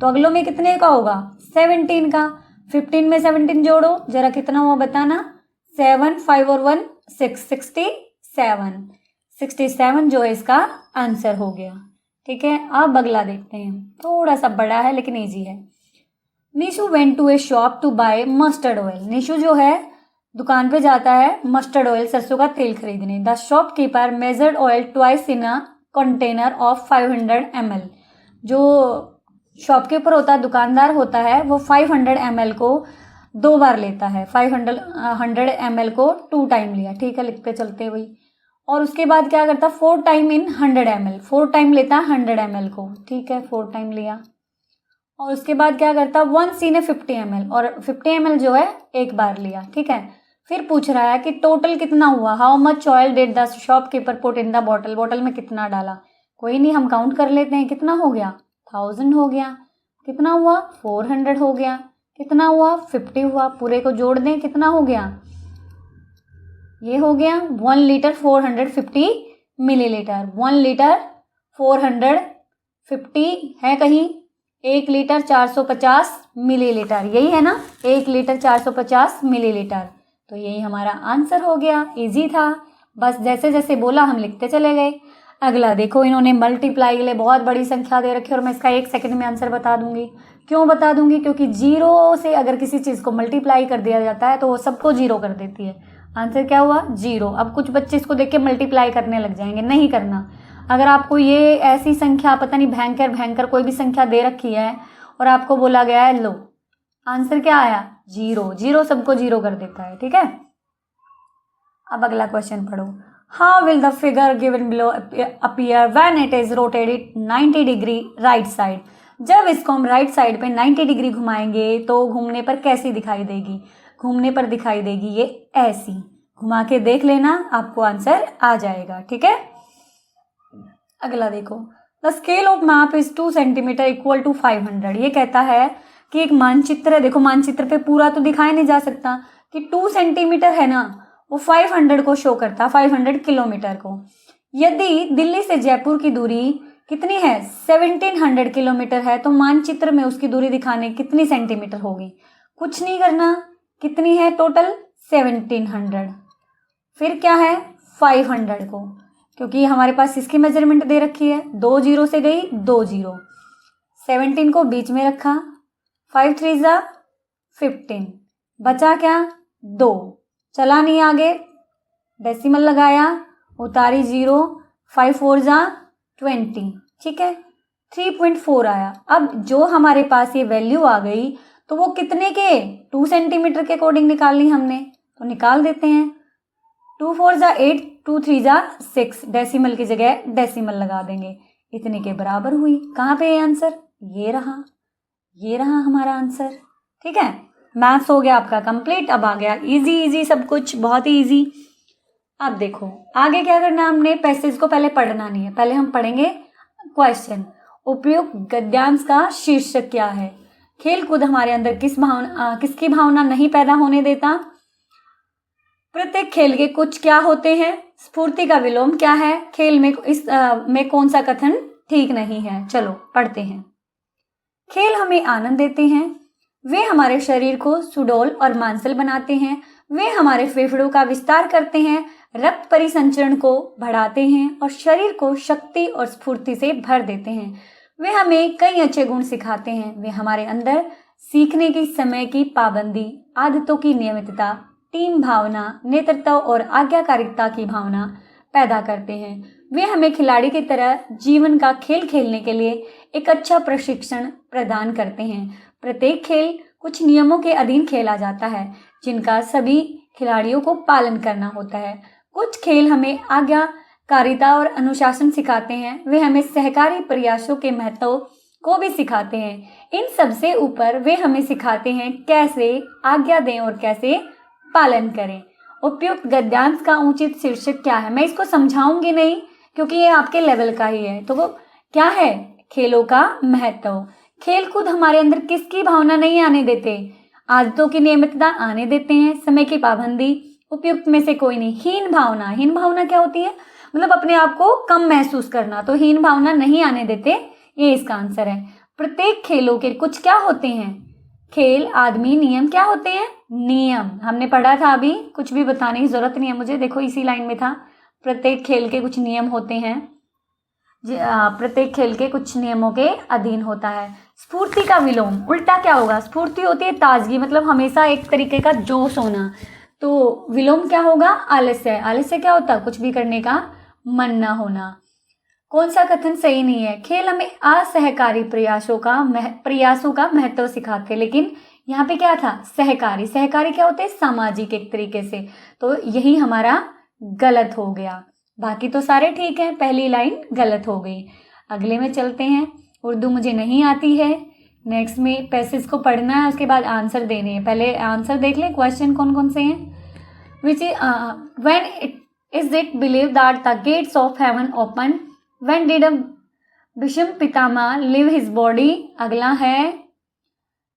तो अगलों में कितने का होगा? 17 का। 15 में 17 जोड़ो जरा, कितना हुआ बताना? 7 5 और 1 6, 67। 67 जो है इसका आंसर हो गया। ठीक है, अब अगला देखते हैं, थोड़ा सा बड़ा है लेकिन ईजी है। Nishu went to a shop to buy mustard oil. Nishu जो है दुकान पे जाता है मस्टर्ड ऑयल, सरसों का तेल खरीदने। The shopkeeper measured oil twice in a container of 500 ml। जो शॉपकीपर होता है, दुकानदार होता है, वो 500 ml को 2 बार लेता है। 500 ml को 2 टाइम लिया। ठीक है, लिखते चलते वही। और उसके बाद क्या करता? 4 टाइम इन 100 ml, 4 टाइम लेता है 100 ml को। ठीक है, 4 टाइम लिया। और उसके बाद क्या करता? 1 सी ने 50 ml, और 50 ml जो है एक बार लिया। ठीक है, फिर पूछ रहा है कि टोटल कितना हुआ? How much oil did the shopkeeper put in the bottle. Bottle में कितना डाला? कोई नहीं, हम काउंट कर लेते हैं। कितना हो गया? 1000 हो गया। कितना हुआ? 400 हो गया। कितना हुआ? 50 हुआ। पूरे को जोड़ दें, कितना हो गया? ये हो गया 1 लीटर 450 मिलीलीटर। 1 लीटर 450 है कहीं? 1 लीटर 450 मिलीलीटर, यही है ना? 1 लीटर 450 मिलीलीटर। तो यही हमारा आंसर हो गया। इजी था, बस जैसे जैसे बोला हम लिखते चले गए। अगला देखो, इन्होंने मल्टीप्लाई के लिए बहुत बड़ी संख्या दे रखी है, और मैं इसका 1 सेकंड में आंसर बता दूंगी। क्यों बता दूंगी? क्योंकि 0 से अगर किसी चीज़ को मल्टीप्लाई कर दिया जाता है तो वो सबको 0 कर देती है। आंसर क्या हुआ? 0। अब कुछ बच्चे इसको देख के मल्टीप्लाई करने लग जाएंगे, नहीं करना। अगर आपको ये ऐसी संख्या, पता नहीं भयंकर भयंकर कोई भी संख्या दे रखी है और आपको बोला गया है लो आंसर क्या आया? 0। 0 सबको 0 कर देता है। ठीक है, अब अगला क्वेश्चन पढ़ो। How will the figure given below appear when it is rotated 90 degree right side. जब इसको हम राइट साइड पे 90 डिग्री घुमाएंगे तो घूमने पर कैसी दिखाई देगी? घूमने पर दिखाई देगी ये ऐसी। घुमा के देख लेना, आपको आंसर आ जाएगा। ठीक है, अगला देखो। The scale of map is 2 centimetre equal to 500। ये कहता है कि एक मानचित्र है। देखो मानचित्र पे पूरा तो दिखाया नहीं जा सकता, कि 2 सेंटीमीटर है ना, वो 500 को शो करता, 500 किलोमीटर को। यदि दिल्ली से जयपुर की दूरी कितनी है? 1700 किलोमीटर है, तो मानचित्र में उसकी दूरी दिखाने कितनी सेंटीमीटर होगी? कुछ नहीं करना। कितनी है टोटल? 1700। फिर क्या है? 500 को, क्योंकि हमारे पास इसकी मेजरमेंट दे रखी है। 2 जीरो से गई 2 जीरो, 17 को बीच में रखा, 5 3 जा 15, बचा क्या? 2, चला नहीं आगे, डेसिमल लगाया, उतारी 0, 5 4 जा 20। ठीक है, 3.4 आया। अब जो हमारे पास ये वैल्यू आ गई, तो वो कितने के? 2 सेंटीमीटर के अकॉर्डिंग निकालनी हमने, तो निकाल देते हैं। 2 4 जा 8, 2 3 जा 6, डेसिमल की जगह डेसिमल लगा देंगे, इतने के बराबर हुई। कहाँ पे है आंसर? ये रहा, ये रहा हमारा आंसर। ठीक है, मैथ्स हो गया आपका कंप्लीट। अब आ गया इजी इजी सब कुछ, बहुत ही इजी। अब देखो आगे क्या करना, हमने पैसेज को पहले पढ़ना नहीं है, पहले हम पढ़ेंगे क्वेश्चन। उपयुक्त गद्यांश का शीर्षक क्या है? खेल कूद हमारे अंदर किसकी भावना नहीं पैदा होने देता? प्रत्येक खेल के कुछ क्या होते हैं? स्फूर्ति का विलोम क्या है? खेल में में कौन सा कथन ठीक नहीं है? चलो पढ़ते हैं। खेल हमें आनंद देते हैं, वे हमारे शरीर को सुडौल और मांसल बनाते हैं, वे हमारे फेफड़ों का विस्तार करते हैं, रक्त परिसंचरण को बढ़ाते हैं और शरीर को शक्ति और स्फूर्ति से भर देते हैं। वे हमें कई अच्छे गुण सिखाते हैं, वे हमारे अंदर सीखने की समय की पाबंदी, आदतों की नियमितता, टीम भावना, नेतृत्व और आज्ञाकारिता की भावना पैदा करते हैं। वे हमें खिलाड़ी की तरह जीवन का खेल खेलने के लिए एक अच्छा प्रशिक्षण प्रदान करते हैं। प्रत्येक खेल कुछ नियमों के अधीन खेला जाता है, जिनका सभी खिलाड़ियों को पालन करना होता है। कुछ खेल हमें आज्ञाकारिता और अनुशासन सिखाते हैं, वे हमें सहकारी प्रयासों के महत्व को भी सिखाते हैं। इन सबसे ऊपर वे हमें सिखाते हैं कैसे आज्ञा दें और कैसे पालन करें। उपयुक्त गद्यांश का उचित शीर्षक क्या है? मैं इसको समझाऊंगी नहीं क्योंकि ये आपके लेवल का ही है। तो वो क्या है? खेलों का महत्व। खेल कूद हमारे अंदर किसकी भावना नहीं आने देते? आदतों की नियमितता आने देते हैं, समय की पाबंदी, उपयुक्त में से कोई नहीं। हीन भावना, हीन भावना क्या होती है? मतलब अपने आप को कम महसूस करना, तो हीन भावना नहीं आने देते, ये इसका आंसर है। प्रत्येक खेलों के कुछ क्या होते हैं? खेल, आदमी, नियम क्या होते हैं? नियम हमने पढ़ा था अभी, कुछ भी बताने की जरूरत नहीं है मुझे, देखो इसी लाइन में था। प्रत्येक खेल के कुछ नियम होते हैं, प्रत्येक खेल के कुछ नियमों के अधीन होता है। स्फूर्ति का विलोम, उल्टा क्या होगा? स्फूर्ति होती है ताजगी, मतलब हमेशा एक तरीके का जोश होना। तो विलोम क्या होगा? आलस्य। आलस्य क्या होता है? कुछ भी करने का मन ना होना। कौन सा कथन सही नहीं है? खेल हमें असहकारी प्रयासों का महत्व सिखाते, लेकिन यहाँ पे क्या था? सहकारी। सहकारी क्या होते हैं? सामाजिक एक तरीके से। तो यही हमारा गलत हो गया, बाकी तो सारे ठीक हैं, पहली लाइन गलत हो गई। अगले में चलते हैं। उर्दू मुझे नहीं आती है, नेक्स्ट में पैसेज को पढ़ना है, उसके बाद आंसर देने हैं। पहले आंसर देख लें, क्वेश्चन कौन कौन से हैं। Which when is it believe that the gates of heaven open, when did Bhishma Pitamah leave his body. अगला है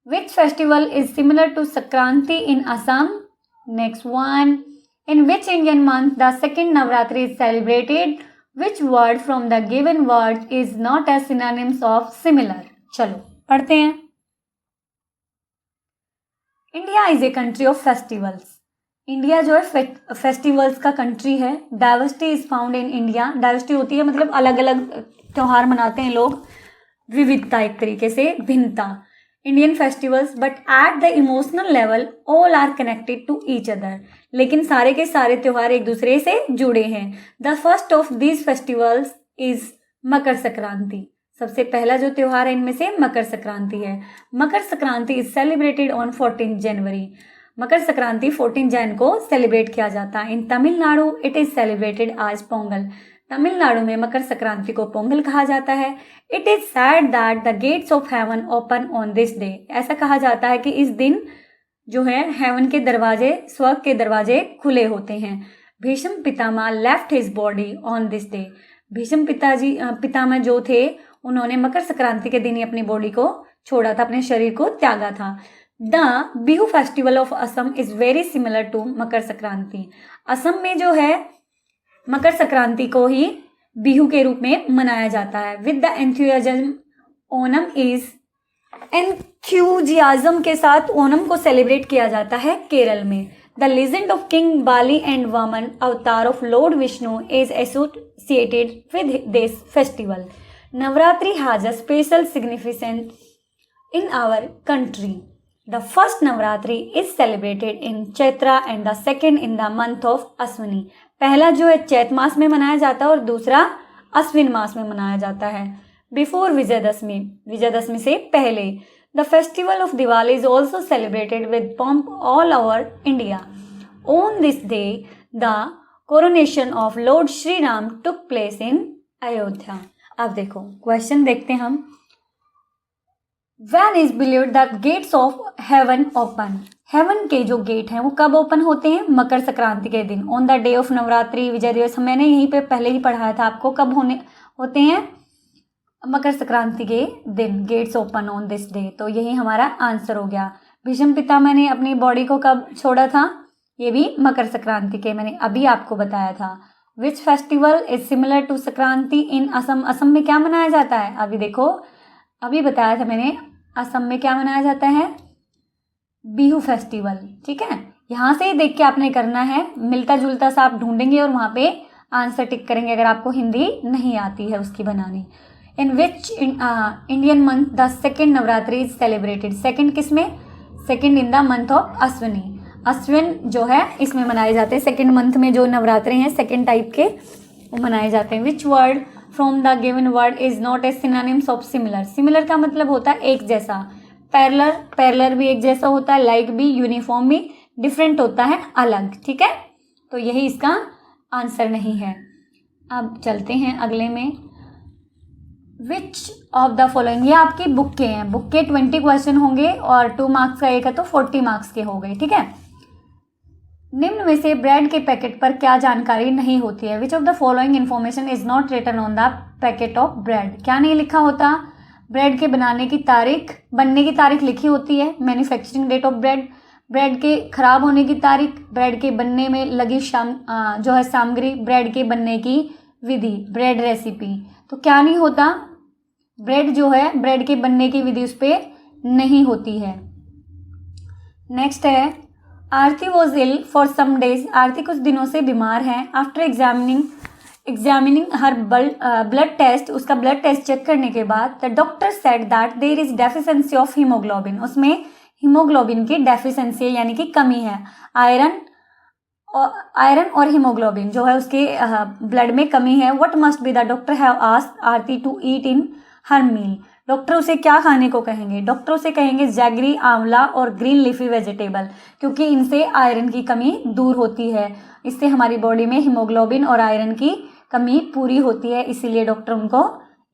which festival is similar to Sankranti in Assam. Next one, in which Indian month the second Navratri is celebrated, which word from the given word is not as synonyms of similar। चलो पढ़ते हैं। India is a country of festivals. India जो है festivals का country है। Diversity is found in India. Diversity होती है मतलब अलग अलग त्योहार मनाते हैं लोग, विविधता एक तरीके से, भिन्नता। Indian festivals but at the emotional level all are connected to each other. लेकिन सारे के सारे त्योहार एक दूसरे से जुड़े हैं। The first of these festivals is Makar Sankranti. सबसे पहला जो त्योहार है इनमें से मकर संक्रांति है। Makar Sankranti is celebrated on 14 जनवरी। मकर संक्रांति 14 जैन को सेलिब्रेट किया जाता है। इन तमिलनाडु इट इज सेलिब्रेटेड आज पोंगल। तमिलनाडु में मकर संक्रांति को पोंगल कहा जाता है। It is sad that the gates of heaven open on this day. ऐसा कहा जाता है कि इस दिन जो है हेवन के दरवाजे, स्वर्ग के दरवाजे खुले होते हैं। Bhishma Pitamah left his body on this day. Bhishma Pitamah जो थे उन्होंने मकर संक्रांति के दिन ही अपनी बॉडी को छोड़ा था, अपने शरीर को त्यागा था। The Bihu festival of Assam is very similar to Makar Sankranti. Assam में जो है मकर संक्रांति को ही बिहू के रूप में मनाया जाता है। With the enthusiasm Onam is, enthusiasm के साथ ओनम को सेलिब्रेट किया जाता है केरल में। The legend of king Bali and Vaman, avatar of lord Vishnu, is associated with this festival. Navratri has a special significance in our country. The first Navratri is celebrated in Chaitra and the second in the month of Aswini. पहला जो है चैत मास में मनाया जाता है और दूसरा अश्विन मास में मनाया जाता है। Before विजयदशमी, विजयदशमी से पहले। The festival of Diwali is also celebrated with pomp all over India. On this day, the coronation of Lord Shri Ram took place in Ayodhya. अब देखो क्वेश्चन देखते हैं हम। When is believed that gates of heaven open? Heaven के जो gate हैं वो कब ओपन होते हैं? मकर संक्रांति के दिन, on the day of Navratri, Vijay Diwas. मैंने यहीं पे पहले ही पढ़ाया था आपको, कब होते हैं? मकर संक्रांति के दिन gates open on this day. तो यही हमारा आंसर हो गया। भीष्म पितामह ने अपनी बॉडी को कब छोड़ा था? ये भी मकर संक्रांति के, मैंने अभी आपको बताया था। Which festival is similar to Sankranti in Assam? Assam में क्या मनाया जाता है? अभी देखो, अभी बताया था मैंने, असम में क्या मनाया जाता है? बिहू फेस्टिवल। ठीक है, यहाँ से देख के आपने करना है, मिलता जुलता सा आप ढूंढेंगे और वहाँ पे आंसर टिक करेंगे अगर आपको हिंदी नहीं आती है उसकी बनानी। In which Indian month the second Navratri is celebrated? Second किस में? Second in the month of Ashwini. Ashwin जो है इसमें मनाए जाते हैं। सेकेंड मंथ में जो नवरात्रे हैं सेकेंड टाइप के वो मनाए जाते हैं। Which word from the given word is not a synonyms of similar? Similar का मतलब होता है एक जैसा। पैरेलल, पैरेलल भी एक जैसा होता है, लाइक भी, यूनिफॉर्म भी, डिफरेंट होता है अलग। ठीक है, तो यही इसका आंसर नहीं है। अब चलते हैं अगले में। विच ऑफ द फॉलोइंग, ये आपकी बुक के हैं, बुक के 20 क्वेश्चन होंगे और 2 मार्क्स का एक है तो 40 मार्क्स के हो गए। ठीक है, निम्न में से ब्रेड के पैकेट पर क्या जानकारी नहीं होती है? Which of the following information is not written on the packet of bread? क्या नहीं लिखा होता? ब्रेड के बनाने की तारीख, बनने की तारीख लिखी होती है, manufacturing date of bread, bread के खराब होने की तारीख, ब्रेड के बनने में लगी जो है सामग्री, ब्रेड के बनने की विधि, ब्रेड रेसिपी। तो क्या नहीं होता? ब्रेड जो है, ब्रेड के बनने की विधि उस पर नहीं होती है। नेक्स्ट है, Aarti was ill for some days. Aarti कुछ दिनों से बीमार है। After examining her blood test, उसका ब्लड टेस्ट चेक करने के बाद the doctor said that there is deficiency of haemoglobin. उसमें हीमोग्लोबिन की डेफिशिएंसी यानी कि कमी है। आयरन और हीमोग्लोबिन जो है उसके ब्लड में कमी है। What must be the doctor have asked Aarti to eat in her meal? Doctor उसे क्या खाने को कहेंगे? डॉक्टर उसे कहेंगे जैगरी, आंवला और ग्रीन लीफी वेजिटेबल, क्योंकि इनसे आयरन की कमी दूर होती है। इससे हमारी बॉडी में हीमोग्लोबिन और आयरन की कमी पूरी होती है, इसीलिए डॉक्टर उनको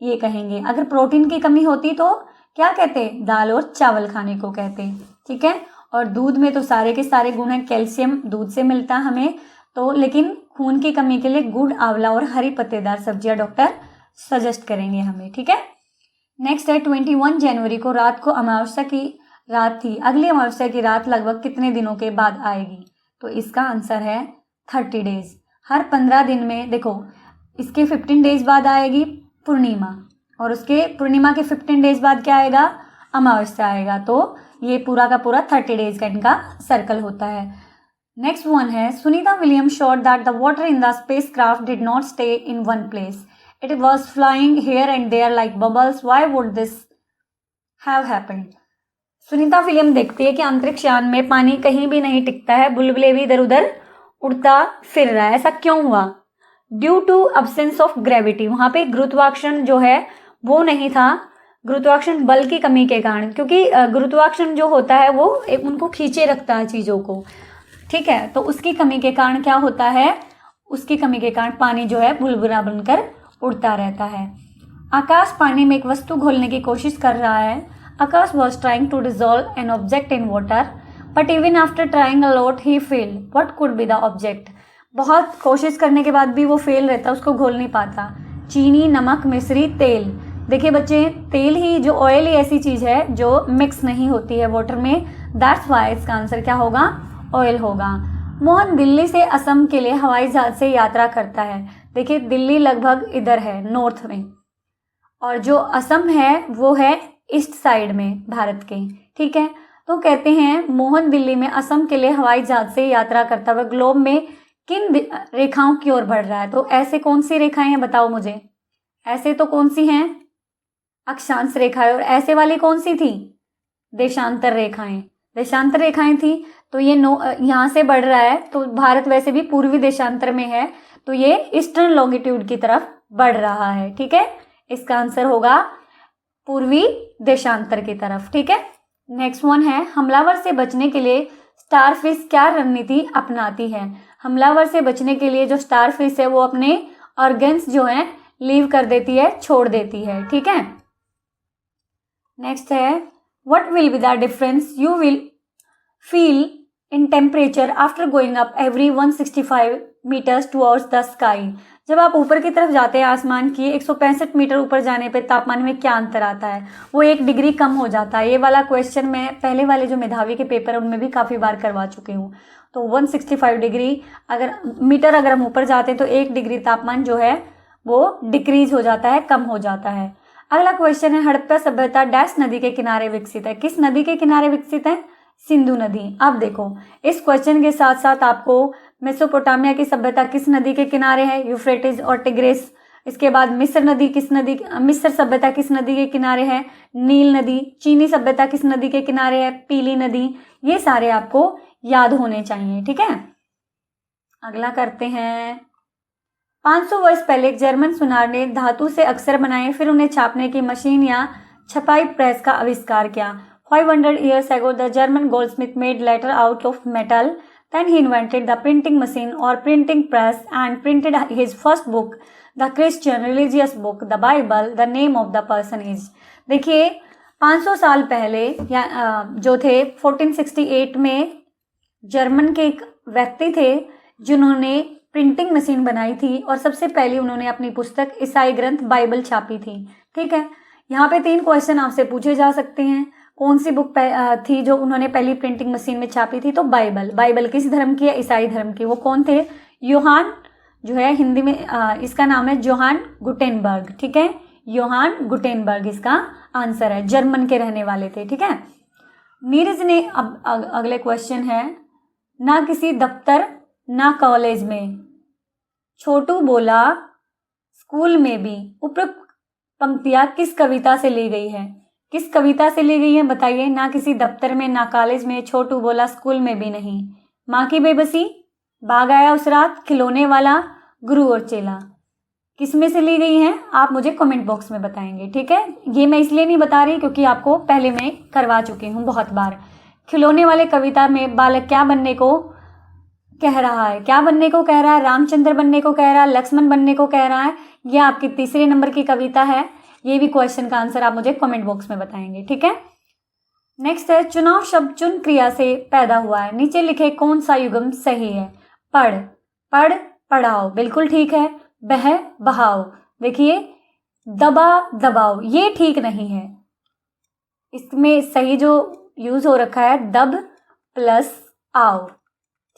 ये कहेंगे। अगर प्रोटीन की कमी होती तो क्या कहते? दाल और चावल खाने को कहते। ठीक है, और दूध में तो सारे के सारे गुण हैं, कैल्शियम दूध से मिलता है हमें तो, लेकिन खून की कमी के लिए गुड़, आंवला और हरी पत्तेदार सब्जियां डॉक्टर सजेस्ट करेंगे हमें। ठीक है, नेक्स्ट है 21 जनवरी को रात को अमावस्या की रात थी। अगली अमावस्या की रात लगभग कितने दिनों के बाद आएगी? तो इसका आंसर है 30 डेज। हर 15 दिन में, देखो इसके 15 डेज बाद आएगी पूर्णिमा और उसके पूर्णिमा के 15 डेज बाद क्या आएगा? अमावस्या आएगा। तो ये पूरा का पूरा 30 डेज का इनका सर्कल होता है। नेक्स्ट वन है, Sunita Williams showed that the water in the spacecraft did not stay in one place, it was flying here and there like bubbles, why would this have happened? Sunita William देखती है कि अंतरिक्ष यान में पानी कहीं भी नहीं टिकता है, बुलबुले भी इधर उधर उड़ता फिर रहा है। ऐसा क्यों हुआ? Due to absence of gravity, वहां पे गुरुत्वाकर्षण जो है वो नहीं था, गुरुत्वाकर्षण बल की कमी के कारण, क्योंकि गुरुत्वाकर्षण जो होता है वो उनको खींचे रखता है चीजों को। ठीक है, तो उसकी कमी के कारण क्या होता है? उसकी कमी के कारण पानी जो है बुलबुला बनकर उड़ता रहता है। आकाश पानी में एक वस्तु घोलने की कोशिश कर रहा है। Akash was trying to dissolve an object in water but even after trying a lot he fail, what could be the object? बहुत कोशिश करने के बाद भी वो फेल रहता, उसको घोल नहीं पाता। चीनी, नमक, मिश्री, तेल। देखिए बच्चे, तेल ही, जो ऑयल ही ऐसी चीज है जो मिक्स नहीं होती है वाटर में, दैट्स व्हाई इसका आंसर क्या होगा? ऑयल होगा। मोहन दिल्ली से असम के लिए हवाई जहाज से यात्रा करता है। देखिए दिल्ली लगभग इधर है नॉर्थ में, और जो असम है वो है ईस्ट साइड में भारत के। ठीक है, तो कहते हैं मोहन दिल्ली में असम के लिए हवाई जहाज से यात्रा करता हुआ ग्लोब में किन रेखाओं की ओर बढ़ रहा है? तो ऐसे कौन सी रेखाएं हैं बताओ मुझे? ऐसे तो कौन सी हैं? अक्षांश रेखाएं। और ऐसे वाली कौन सी थी? देशांतर रेखाएं। देशांतर रेखाएं थी, तो ये यहाँ से बढ़ रहा है, तो भारत वैसे भी पूर्वी देशांतर में है, तो ये ईस्टर्न लॉन्गिट्यूड की तरफ बढ़ रहा है। ठीक है, इसका आंसर होगा पूर्वी देशांतर की तरफ। ठीक है, नेक्स्ट वन है, हमलावर से बचने के लिए स्टारफिश क्या रणनीति अपनाती है? हमलावर से बचने के लिए जो स्टारफिश है वो अपने ऑर्गन्स जो है लीव कर देती है, छोड़ देती है। ठीक है, नेक्स्ट है what will be the difference you will feel in temperature after going up every 165 metres towards the sky. जब आप ऊपर की तरफ जाते हैं आसमान की 165 मीटर ऊपर जाने पे तापमान में क्या अंतर आता है? वो 1 डिग्री कम हो जाता है। ये वाला क्वेश्चन मैं पहले वाले जो मेधावी के पेपर है उनमें भी काफ़ी बार करवा चुकी हूँ। तो 165 डिग्री अगर हम ऊपर जाते हैं तो 1 डिग्री तापमान जो है वो डिक्रीज हो जाता है, कम हो जाता है। अगला क्वेश्चन है, हड़प्पा सभ्यता डैश नदी के किनारे विकसित है। किस नदी के किनारे विकसित है? सिंधु नदी। अब देखो इस क्वेश्चन के साथ साथ आपको मेसोपोटामिया की सभ्यता किस नदी के किनारे है? यूफ्रेटिस और टिग्रिस। इसके बाद मिस्र सभ्यता किस नदी के किनारे है? नील नदी। चीनी सभ्यता किस नदी के किनारे है? पीली नदी। ये सारे आपको याद होने चाहिए, ठीक है। अगला करते हैं, 500 वर्ष पहले एक जर्मन सुनार ने धातु से अक्षर बनाए, फिर उन्हें छापने की मशीन या छपाई प्रेस का आविष्कार किया। 500 years ago, the German goldsmith made letter out of metal. Then he invented the printing machine or printing press and printed his first book, the Christian religious book, the Bible. The name of the person is. देखिए 500 साल पहले या जो थे 1468 में German के एक व्यक्ति थे जिन्होंने प्रिंटिंग मशीन बनाई थी और सबसे पहले उन्होंने अपनी पुस्तक ईसाई ग्रंथ बाइबल छापी थी, ठीक है। यहाँ पे 3 क्वेश्चन आपसे पूछे जा सकते हैं। कौन सी बुक थी जो उन्होंने पहली प्रिंटिंग मशीन में छापी थी? तो बाइबल किस धर्म की है? ईसाई धर्म की। वो कौन थे? योहान, जो है हिंदी में इसका नाम है जोहान गुटेनबर्ग, ठीक है। योहान गुटेनबर्ग इसका आंसर है, जर्मन के रहने वाले थे, ठीक है। नीरज ने अब अगले क्वेश्चन है, ना किसी दफ्तर ना कॉलेज में, छोटू बोला स्कूल में भी। उपरोक्त पंक्तियां किस कविता से ली गई है? किस कविता से ली गई है बताइए? ना किसी दफ्तर में ना कॉलेज में, छोटू बोला स्कूल में भी नहीं। माँ की बेबसी, बाग आया उस रात, खिलौने वाला, गुरु और चेला। किस में से ली गई है? आप मुझे कमेंट बॉक्स में बताएंगे, ठीक है। ये मैं इसलिए नहीं बता रही क्योंकि आपको पहले मैं करवा चुकी हूँ बहुत बार। खिलौने वाले कविता में बालक क्या बनने को कह रहा है? क्या बनने को कह रहा है? रामचंद्र बनने को कह रहा है, लक्ष्मण बनने को कह रहा है। यह आपकी 3 नंबर की कविता है। ये भी क्वेश्चन का आंसर आप मुझे कमेंट बॉक्स में बताएंगे, ठीक है। नेक्स्ट है, चुनाव शब्द चुन क्रिया से पैदा हुआ है, नीचे लिखे कौन सा युग्म सही है? पढ़, पढ़, पढ़ाओ, बिल्कुल ठीक है। बह, बहाओ, देखिए दबा, दबाओ, ये ठीक नहीं है। इसमें सही जो यूज हो रखा है दब प्लस आओ,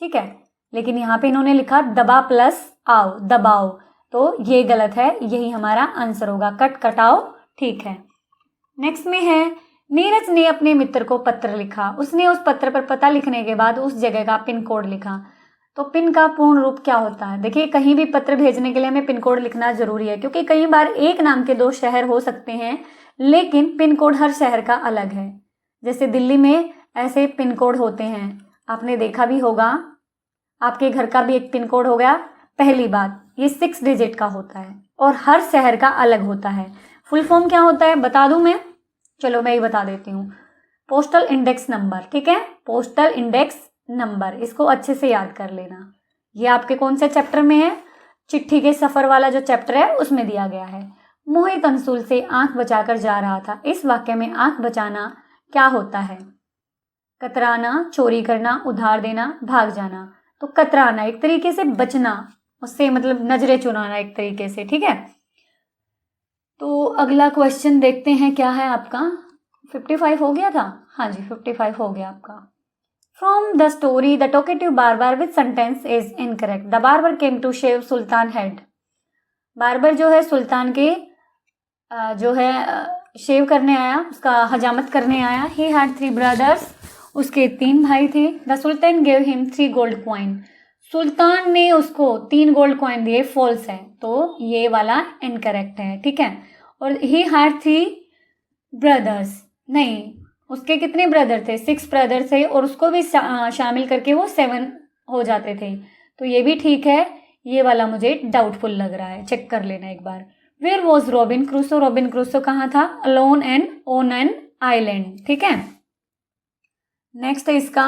ठीक है। लेकिन यहाँ पे इन्होंने लिखा दबा प्लस आओ, दबाओ, तो ये गलत है। यही हमारा आंसर होगा, कट कटाओ, ठीक है। नेक्स्ट में है, नीरज ने अपने मित्र को पत्र लिखा, उसने उस पत्र पर पता लिखने के बाद उस जगह का पिन कोड लिखा। तो पिन का पूर्ण रूप क्या होता है? देखिए कहीं भी पत्र भेजने के लिए हमें पिन कोड लिखना जरूरी है, क्योंकि कई बार एक नाम के 2 शहर हो सकते हैं लेकिन पिन कोड हर शहर का अलग है। जैसे दिल्ली में ऐसे पिन कोड होते हैं, आपने देखा भी होगा। आपके घर का भी एक पिन कोड हो गया। पहली बात, ये 6 डिजिट का होता है और हर शहर का अलग होता है। फुल फॉर्म क्या होता है बता दूं मैं? चलो मैं ही बता देती हूँ। पोस्टल इंडेक्स नंबर, ठीक है, पोस्टल इंडेक्स नंबर, इसको अच्छे से याद कर लेना। ये आपके कौन से चैप्टर में है? चिट्ठी के सफर वाला जो चैप्टर है उसमें दिया गया है। मोहित अंशुल से आंख बचाकर जा रहा था। इस वाक्य में आंख बचाना क्या होता है? कतराना, चोरी करना, उधार देना, भाग जाना। तो कतराना एक तरीके से बचना, उससे मतलब नजरें चुराना एक तरीके से, ठीक है। तो अगला क्वेश्चन देखते हैं क्या है आपका। 55 हो गया था? हाँ जी 55 हो गया आपका। From the story the talkative barber which sentence is incorrect? The barber came to shave sultan head. Barber जो है सुल्तान के जो है शेव करने आया, उसका हजामत करने आया। ही हैड 3 ब्रदर्स, उसके 3 भाई थे। The sultan gave him 3 gold coin. सुल्तान ने उसको 3 गोल्ड कॉइन दिए, फॉल्स है, तो ये वाला इनकरेक्ट है, ठीक है। और ही हैड 3 ब्रदर्स, नहीं, उसके कितने ब्रदर थे? 6 ब्रदर थे और उसको भी शामिल करके वो 7 हो जाते थे, तो ये भी ठीक है। ये वाला मुझे डाउटफुल लग रहा है, चेक कर लेना एक बार। Where was Robin Crusoe? Robin Crusoe कहाँ था? Alone and on an island, ठीक है। नेक्स्ट है इसका,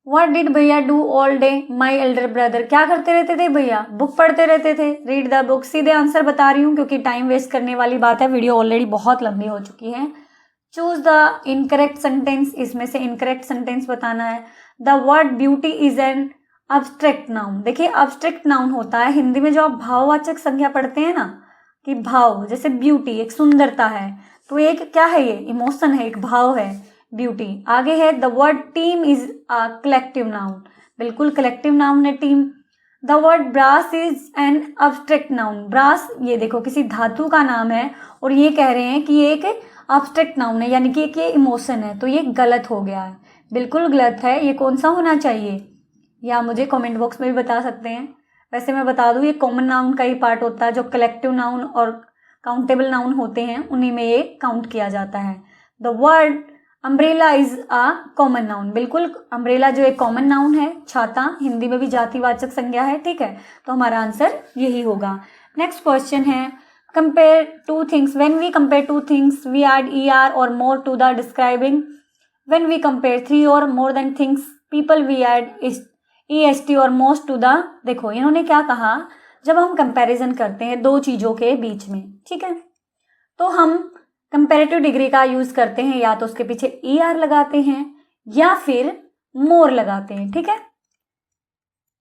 what did bhaiya do all day? My elder brother, क्या करते रहते थे भैया? बुक पढ़ते रहते थे। रीड द बुक, सीधे आंसर बता रही हूँ क्योंकि टाइम वेस्ट करने वाली बात है, वीडियो ऑलरेडी बहुत लंबी हो चुकी है। चूज द इनकरेक्ट सेंटेंस, इसमें से इनकरेक्ट सेंटेंस बताना है। The word beauty is an abstract noun. देखिए अब्स्ट्रैक्ट नाउन होता है हिंदी में जो आप भाववाचक संज्ञा पढ़ते हैं ना, कि भाव, जैसे ब्यूटी एक सुंदरता है, तो एक क्या है, ये इमोशन है, एक भाव है ब्यूटी। आगे है the word team is a collective noun, बिल्कुल कलेक्टिव नाउन है team. The word brass is an abstract noun. Brass ये देखो किसी धातु का नाम है और ये कह रहे हैं कि ये एक अब्स्ट्रैक्ट नाउन है, यानी कि एक ये इमोशन है, तो ये गलत हो गया है, बिल्कुल गलत है। ये कौन सा होना चाहिए, या मुझे कमेंट बॉक्स में भी बता सकते हैं। वैसे मैं बता दूं ये कॉमन नाउन का ही पार्ट होता है, जो कलेक्टिव नाउन और काउंटेबल नाउन होते हैं उन्हीं में ये काउंट किया जाता है। The word umbrella is a common noun, बिल्कुल अम्ब्रेला जो एक कॉमन नाउन है, छाता हिंदी में भी जातिवाचक संज्ञा है, ठीक है, तो हमारा आंसर यही होगा। नेक्स्ट क्वेश्चन है compare two things. When we compare two things we add er or more to the describing. When we compare 3 or more than things people we add est or most to the. देखो इन्होंने क्या कहा, जब हम comparison करते हैं दो चीजों के बीच में, ठीक है, तो हम कंपैरेटिव डिग्री का यूज करते हैं, या तो उसके पीछे er लगाते हैं या फिर मोर लगाते हैं, ठीक है,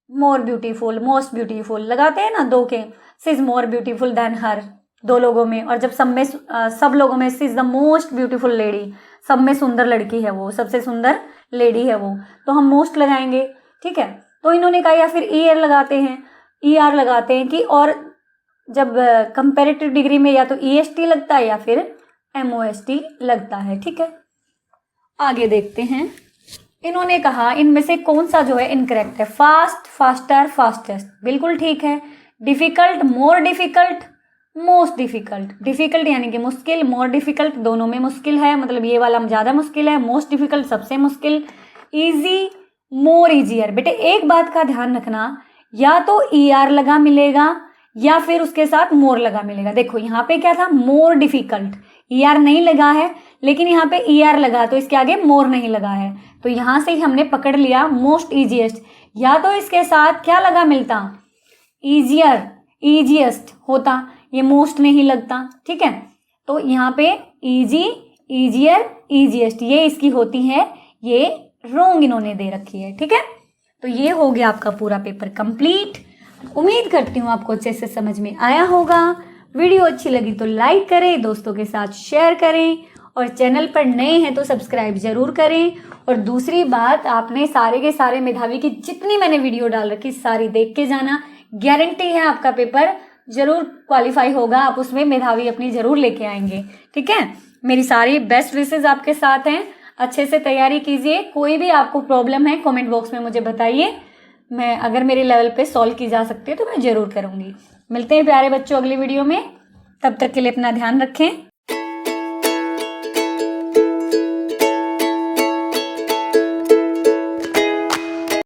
मोर ब्यूटीफुल, मोस्ट ब्यूटीफुल लगाते हैं ना दो के, she is more beautiful than her, दो लोगों में, और जब सब लोगों में she is the most beautiful lady, सब में सुंदर लड़की है वो, सबसे सुंदर लेडी है वो, तो हम मोस्ट लगाएंगे, ठीक है। तो इन्होंने कहा या फिर er लगाते हैं कि, और जब कंपैरेटिव डिग्री में या तो est लगता है या फिर most लगता है, ठीक है। आगे देखते हैं, इन्होंने कहा इनमें से कौन सा जो है इनकरेक्ट है। फास्ट, फास्टर, फास्टेस्ट, बिल्कुल ठीक है। Difficult, more difficult, most difficult. Difficult यानी कि मुश्किल, मोर डिफिकल्ट दोनों में मुश्किल है, मतलब ये वाला ज्यादा मुश्किल है, मोस्ट डिफिकल्ट सबसे मुश्किल। Easy, more easier. बेटे एक बात का ध्यान रखना, या तो er लगा मिलेगा या फिर उसके साथ मोर लगा मिलेगा। देखो यहाँ पे क्या था, मोर डिफिकल्ट, er नहीं लगा है, लेकिन यहाँ पे er लगा तो इसके आगे मोर नहीं लगा है, तो यहाँ से ही हमने पकड़ लिया मोस्ट इजिएस्ट। या तो इसके साथ क्या लगा मिलता, इजियर, इजिएस्ट होता, ये मोस्ट नहीं लगता, ठीक है। तो यहाँ पे इजी, इजियर, इजिएस्ट ये इसकी होती है, ये रोंग इन्होंने दे रखी है, ठीक है। तो ये हो गया आपका पूरा पेपर कंप्लीट। उम्मीद करती हूँ आपको अच्छे से समझ में आया होगा। वीडियो अच्छी लगी तो लाइक करें, दोस्तों के साथ शेयर करें, और चैनल पर नए हैं तो सब्सक्राइब जरूर करें। और दूसरी बात, आपने सारे के सारे मेधावी की जितनी मैंने वीडियो डाल रखी सारी देख के जाना, गारंटी है आपका पेपर जरूर क्वालिफाई होगा, आप उसमें मेधावी अपनी जरूर लेके आएंगे, ठीक है। मेरी सारी बेस्ट विशेज आपके साथ हैं, अच्छे से तैयारी कीजिए। कोई भी आपको प्रॉब्लम है कमेंट बॉक्स में मुझे बताइए, मैं अगर मेरे लेवल पे सॉल्व की जा सकती है तो मैं जरूर करूंगी। मिलते हैं प्यारे बच्चों अगली वीडियो में, तब तक के लिए अपना ध्यान रखें।